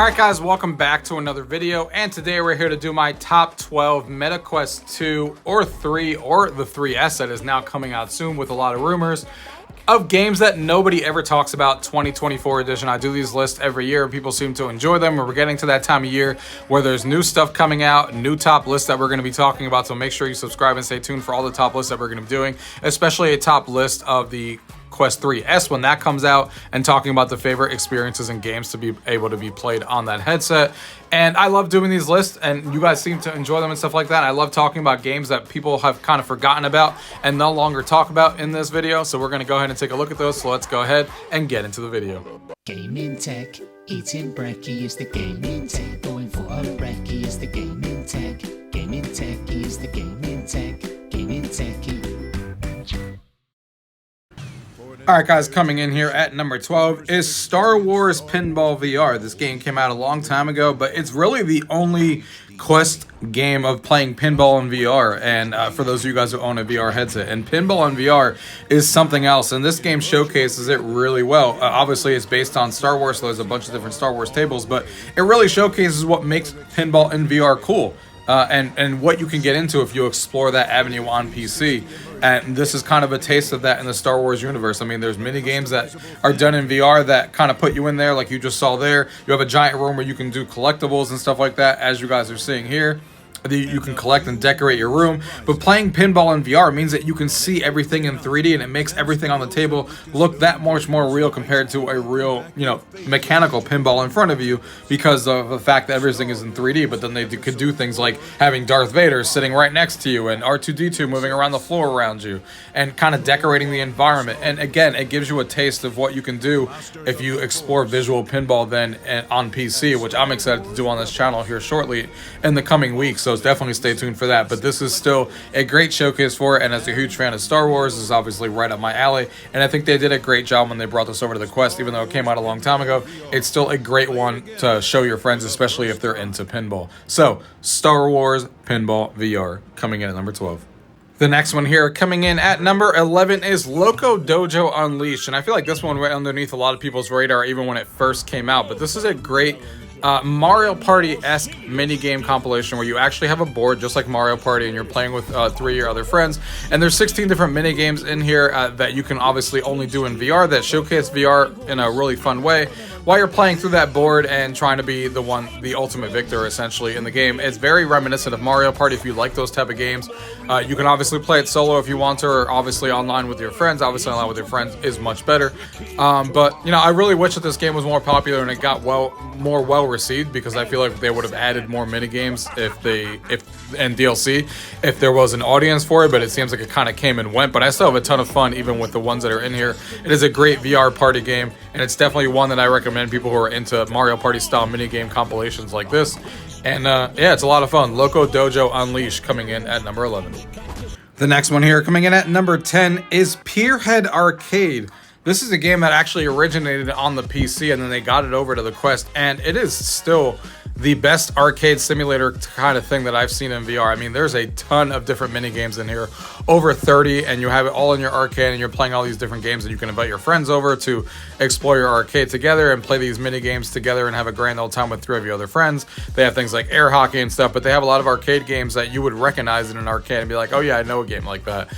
Alright guys, welcome back to another video, and today we're here to do my top 12 Meta Quest 2 or 3 or the 3S that is now coming out soon with a lot of rumors of games that nobody ever talks about. 2024 edition. I do these lists every year and people seem to enjoy them. We're getting to that time of year where there's new stuff coming out, new top lists that we're going to be talking about, so make sure you subscribe and stay tuned for all the top lists that we're going to be doing, especially a top list of the Quest 3S when that comes out, and talking about the favorite experiences and games to be able to be played on that headset. And I love doing these lists, and you guys seem to enjoy them and stuff like that. I love talking about games that people have kind of forgotten about and no longer talk about in this video. So we're going to go ahead and take a look at those. So let's go ahead and get into the video. Gaming tech, eating brekkie is the gaming tech. Going for a brekkie is the gaming tech. Gaming tech is the gaming tech. Gaming techie. Alright guys, coming in here at number 12 is Star Wars Pinball VR. This game came out a long time ago, but it's really the only Quest game of playing pinball in VR, and for those of you guys who own a VR headset. And pinball in VR is something else, and this game showcases it really well. Obviously, it's based on Star Wars, so there's a bunch of different Star Wars tables, but it really showcases what makes pinball in VR cool. And what you can get into if you explore that avenue on PC. And this is kind of a taste of that in the Star Wars universe. I mean, there's mini games that are done in VR that kind of put you in there, like you just saw there. You have a giant room where you can do collectibles and stuff like that, as you guys are seeing here. You can collect and decorate your room, but playing pinball in VR means that you can see everything in 3D, and it makes everything on the table look that much more real compared to a real, mechanical pinball in front of you, because of the fact that everything is in 3D. But then they could do things like having Darth Vader sitting right next to you and R2-D2 moving around the floor around you and kind of decorating the environment. And again, it gives you a taste of what you can do if you explore visual pinball then on PC, which I'm excited to do on this channel here shortly in the coming weeks. So definitely stay tuned for that. But this is still a great showcase for it, and as a huge fan of Star Wars, this is obviously right up my alley, and I think they did a great job when they brought this over to the Quest. Even though it came out a long time ago, it's still a great one to show your friends, especially if they're into pinball. So Star Wars Pinball VR coming in at number 12. The next one here coming in at number 11 is Loco Dojo Unleashed, and I feel like this one went underneath a lot of people's radar even when it first came out, but this is a great Mario Party-esque mini-game compilation where you actually have a board just like Mario Party, and you're playing with 3 of your other friends, and there's 16 different mini-games in here that you can obviously only do in VR that showcase VR in a really fun way while you're playing through that board and trying to be the ultimate victor essentially in the game. It's very reminiscent of Mario Party if you like those type of games. You can obviously play it solo if you want to, or obviously online with your friends. Obviously online with your friends is much better, but I really wish that this game was more popular and it got more well received, because I feel like they would have added more mini games and DLC if there was an audience for it. But it seems like it kind of came and went, but I still have a ton of fun even with the ones that are in here. It is a great VR party game, and it's definitely one that I recommend people who are into Mario Party style mini game compilations like this. And yeah, it's a lot of fun. Loco Dojo Unleashed coming in at number 11. The next one here coming in at number 10 is Pierhead Arcade. This is a game that actually originated on the PC, and then they got it over to the Quest, and it is still the best arcade simulator kind of thing that I've seen in VR. I mean, there's a ton of different mini games in here, over 30, and you have it all in your arcade, and you're playing all these different games, and you can invite your friends over to explore your arcade together and play these mini games together and have a grand old time with 3 of your other friends. They have things like air hockey and stuff, but they have a lot of arcade games that you would recognize in an arcade and be like, oh yeah, I know a game like that.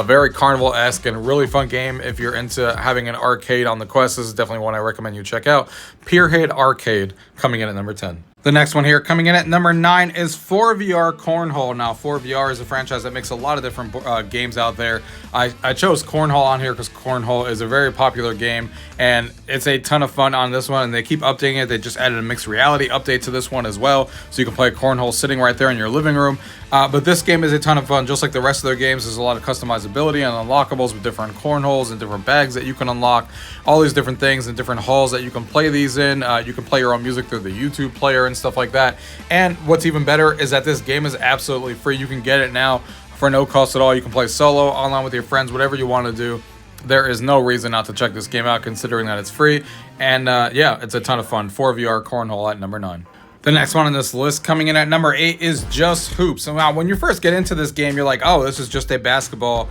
Very Carnival-esque and really fun game. If you're into having an arcade on the Quest, this is definitely one I recommend you check out. Pierhead Arcade coming in at number 10. The next one here coming in at number 9 is 4VR Cornhole. Now, 4VR is a franchise that makes a lot of different games out there. I chose Cornhole on here because Cornhole is a very popular game, and it's a ton of fun on this one, and they keep updating it. They just added a mixed reality update to this one as well, so you can play Cornhole sitting right there in your living room. But this game is a ton of fun. Just like the rest of their games, there's a lot of customizability and unlockables with different cornholes and different bags that you can unlock, all these different things and different halls that you can play these in. You can play your own music through the YouTube player and stuff like that. And what's even better is that this game is absolutely free. You can get it now for no cost at all. You can play solo, online with your friends, whatever you want to do. There is no reason not to check this game out, considering that it's free. And yeah, it's a ton of fun. 4VR Cornhole at number 9. The next one on this list, coming in at number 8, is Just Hoops. So now, when you first get into this game, you're like, oh, this is just a basketball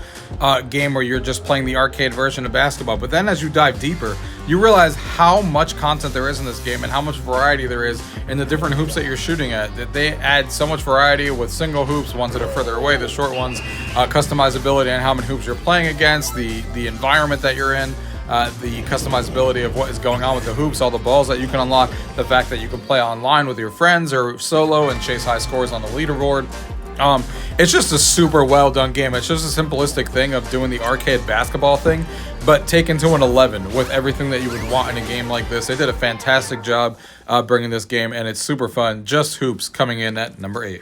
game where you're just playing the arcade version of basketball. But then as you dive deeper, you realize how much content there is in this game and how much variety there is in the different hoops that you're shooting at. That they add so much variety with single hoops, ones that are further away, the short ones, customizability and how many hoops you're playing against, the environment that you're in. The customizability of what is going on with the hoops, all the balls that you can unlock, the fact that you can play online with your friends or solo and chase high scores on the leaderboard. It's just a super well done game. It's just a simplistic thing of doing the arcade basketball thing, but taken to an 11 with everything that you would want in a game like this. They did a fantastic job bringing this game, and it's super fun. Just Hoops coming in at number 8.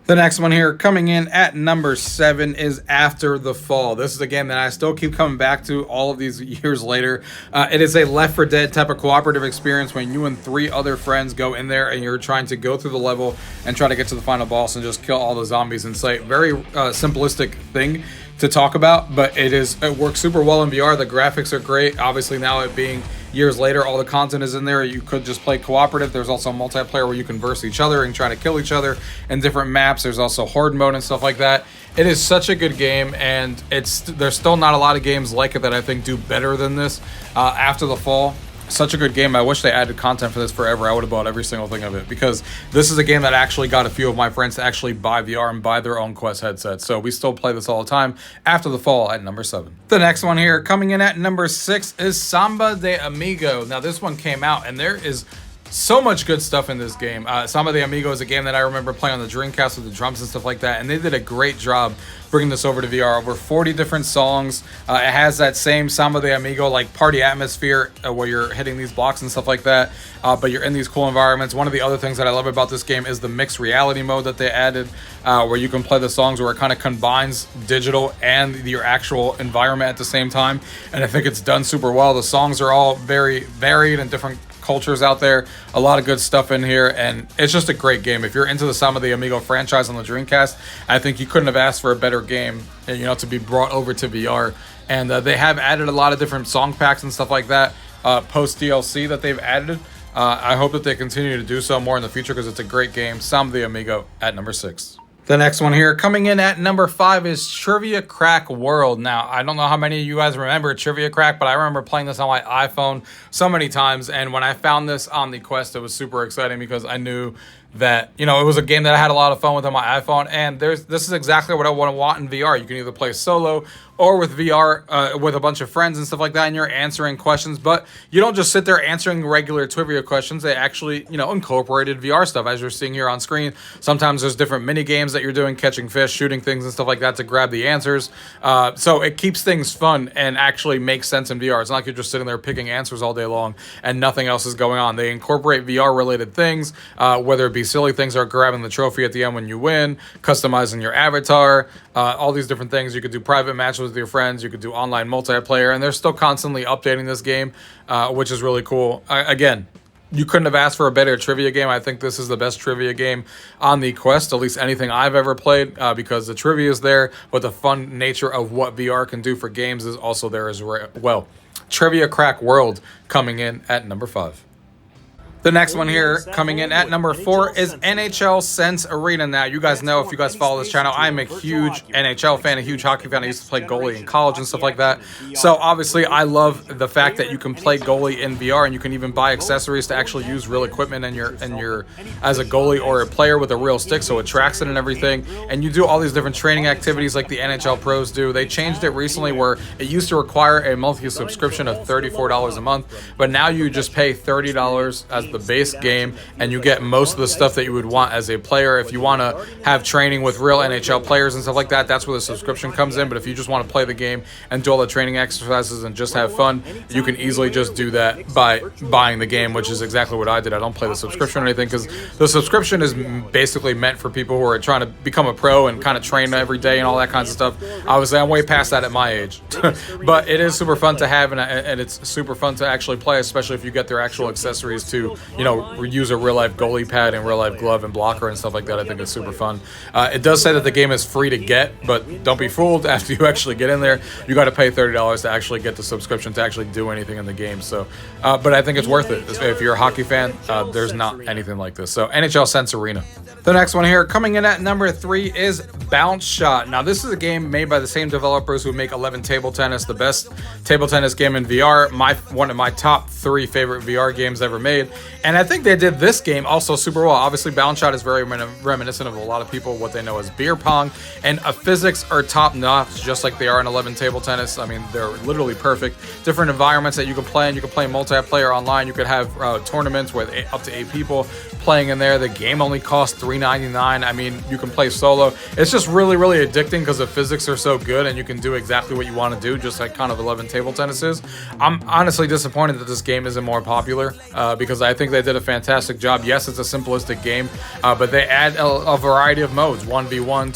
The next one here, coming in at number 7, is After the Fall. This is a game that I still keep coming back to all of these years later. It is a Left 4 Dead type of cooperative experience when you and 3 other friends go in there and you're trying to go through the level and try to get to the final boss and just kill all the zombies in sight. Very simplistic thing to talk about, but it works super well in VR. The graphics are great. Obviously, now it being years later, all the content is in there. You could just play cooperative. There's also multiplayer where you can verse each other and try to kill each other in different maps. There's also horde mode and stuff like that. It is such a good game, and there's still not a lot of games like it that I think do better than this. After the Fall, such a good game. I wish they added content for this forever. I would have bought every single thing of it, because this is a game that actually got a few of my friends to actually buy VR and buy their own Quest headsets. So we still play this all the time. After the Fall at number 7. The next one here, coming in at number 6, is Samba de Amigo. Now this one came out, and there is so much good stuff in this game. Samba de Amigo is a game that I remember playing on the Dreamcast with the drums and stuff like that, and they did a great job bringing this over to VR. Over 40 different songs. It has that same Samba de Amigo like party atmosphere where you're hitting these blocks and stuff like that, but you're in these cool environments. One of the other things that I love about this game is the mixed reality mode that they added, where you can play the songs where it kind of combines digital and your actual environment at the same time, and I think it's done super well. The songs are all very varied and different cultures out there, a lot of good stuff in here, and it's just a great game. If you're into the Samba de Amigo franchise on the Dreamcast, I think you couldn't have asked for a better game, to be brought over to VR. And they have added a lot of different song packs and stuff like that, post DLC that they've added. I hope that they continue to do so more in the future, because it's a great game. Samba de Amigo at number 6. The next one here, coming in at number 5, is Trivia Crack World. Now, I don't know how many of you guys remember Trivia Crack, but I remember playing this on my iPhone so many times. And when I found this on the Quest, it was super exciting, because I knew that, it was a game that I had a lot of fun with on my iPhone. And this is exactly what I want in VR. You can either play solo or with VR with a bunch of friends and stuff like that, and you're answering questions. But you don't just sit there answering regular trivia questions. They actually, incorporated VR stuff, as you're seeing here on screen. Sometimes there's different mini games that you're doing, catching fish, shooting things and stuff like that to grab the answers. So it keeps things fun and actually makes sense in VR. It's not like you're just sitting there picking answers all day long and nothing else is going on. They incorporate VR-related things, whether it be silly things like grabbing the trophy at the end when you win, customizing your avatar, all these different things. You could do private matches with your friends, you could do online multiplayer, and they're still constantly updating this game, which is really cool. Again, you couldn't have asked for a better trivia game. I think this is the best trivia game on the Quest, at least anything I've ever played, because the trivia is there, but the fun nature of what VR can do for games is also there as well. Trivia Crack World coming in at number 5. The next one here, coming in at number 4, is NHL Sense Arena. Now, you guys know, if you guys follow this channel, I'm a huge NHL fan, a huge hockey fan. I used to play goalie in college and stuff like that. So, obviously, I love the fact that you can play goalie in VR, and you can even buy accessories to actually use real equipment in your as a goalie or a player with a real stick, so it tracks it and everything. And you do all these different training activities like the NHL pros do. They changed it recently where it used to require a monthly subscription of $34 a month, but now you just pay $30 as the base game, and you get most of the stuff that you would want as a player. If you want to have training with real NHL players and stuff like that, that's where the subscription comes in. But if you just want to play the game and do all the training exercises and just have fun, you can easily just do that by buying the game, which is exactly what I did. I don't play the subscription or anything, because the subscription is basically meant for people who are trying to become a pro and kind of train every day and all that kinds of stuff. Obviously, I'm way past that at my age, but it is super fun to have, and it's super fun to actually play, especially if you get their actual accessories too. you know, use a real life goalie pad and real life glove and blocker and stuff like that. I think it's super fun. It does say that the game is free to get, but don't be fooled. After you actually get in there, you got to pay $30 to actually get the subscription to actually do anything in the game. So, but I think it's worth it. If you're a hockey fan, there's not anything like this. So NHL Sense Arena. The next one here, coming in at number 3, is Bounce Shot. Now, this is a game made by the same developers who make 11 Table Tennis, the best table tennis game in VR. One of my top 3 favorite VR games ever made. And I think they did this game also super well. Obviously, Bounce Shot is very reminiscent of a lot of people, what they know as beer pong. And physics are top notch, just like they are in 11 Table Tennis. I mean, they're literally perfect. Different environments that you can play in. You can play multiplayer online. You could have tournaments with up to 8 people playing in there. The game only costs $3.99. I mean, you can play solo. It's just really, really addicting because the physics are so good and you can do exactly what you want to do, just like kind of 11 Table Tennis is. I'm honestly disappointed that this game isn't more popular because I think they did a fantastic job. Yes, it's a simplistic game, but they add a variety of modes, 1v1,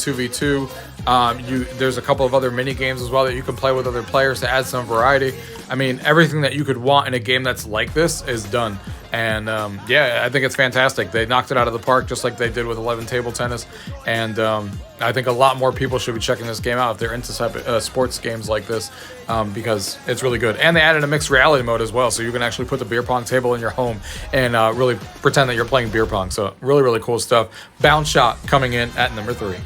2v2. There's a couple of other mini games as well that you can play with other players to add some variety. I mean, everything that you could want in a game that's like this is done. And yeah, I think it's fantastic. They knocked it out of the park just like they did with 11 Table Tennis. And I think a lot more people should be checking this game out if they're into sports games like this because it's really good. And they added a mixed reality mode as well, so you can actually put the beer pong table in your home and really pretend that you're playing beer pong. So really, really cool stuff. Bounce Shot coming in at number 3.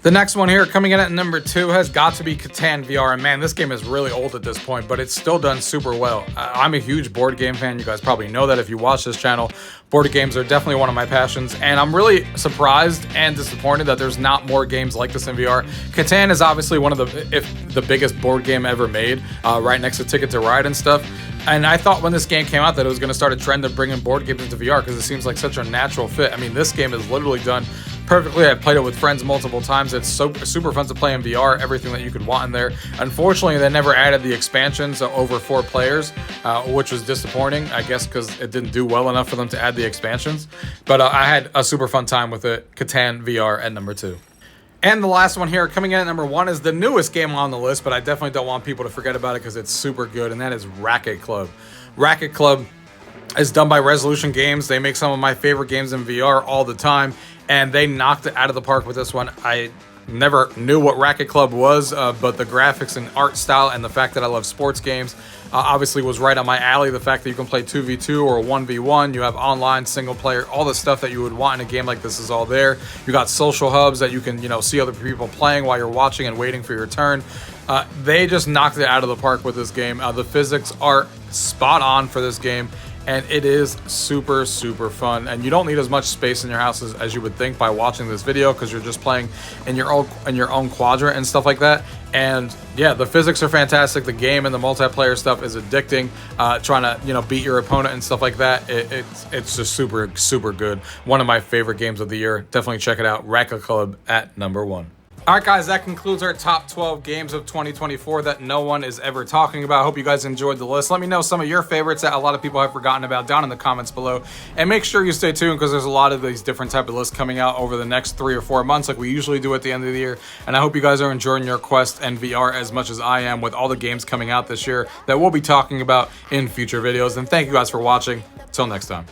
The next one here, coming in at number 2, has got to be Katan VR. And man, this game is really old at this point, but it's still done super well. I'm a huge board game fan. You guys probably know that if you watch this channel. Board games are definitely one of my passions, and I'm really surprised and disappointed that there's not more games like this in VR. Katan is obviously one of the biggest board game ever made, right next to Ticket to Ride and stuff. And I thought when this game came out that it was going to start a trend of bringing board games into VR because it seems like such a natural fit. I mean, this game is literally done perfectly. I've played it with friends multiple times. It's so super fun to play in VR, everything that you could want in there. Unfortunately, they never added the expansions over 4 players, which was disappointing, I guess, because it didn't do well enough for them to add the expansions. But I had a super fun time with it. Katan VR at number 2. And the last one here, coming in at number 1, is the newest game on the list, but I definitely don't want people to forget about it because it's super good, and that is Racket Club. Racket Club is done by Resolution Games. They make some of my favorite games in VR all the time, and they knocked it out of the park with this one. I never knew what Racket Club was, but the graphics and art style and the fact that I love sports games obviously was right on my alley. The fact that you can play 2v2 or 1v1, you have online, single player, all the stuff that you would want in a game like this is all there. You got social hubs that you can, see other people playing while you're watching and waiting for your turn. They just knocked it out of the park with this game. The physics are spot on for this game. And it is super, super fun. And you don't need as much space in your house as you would think by watching this video because you're just playing in your own quadrant and stuff like that. And yeah, the physics are fantastic. The game and the multiplayer stuff is addicting. Trying to beat your opponent and stuff like that. It's just super, super good. One of my favorite games of the year. Definitely check it out. Racket Club at number 1. Alright guys, that concludes our top 12 games of 2024 that no one is ever talking about. I hope you guys enjoyed the list. Let me know some of your favorites that a lot of people have forgotten about down in the comments below. And make sure you stay tuned because there's a lot of these different type of lists coming out over the next 3 or 4 months like we usually do at the end of the year. And I hope you guys are enjoying your Quest and VR as much as I am with all the games coming out this year that we'll be talking about in future videos. And thank you guys for watching. Till next time.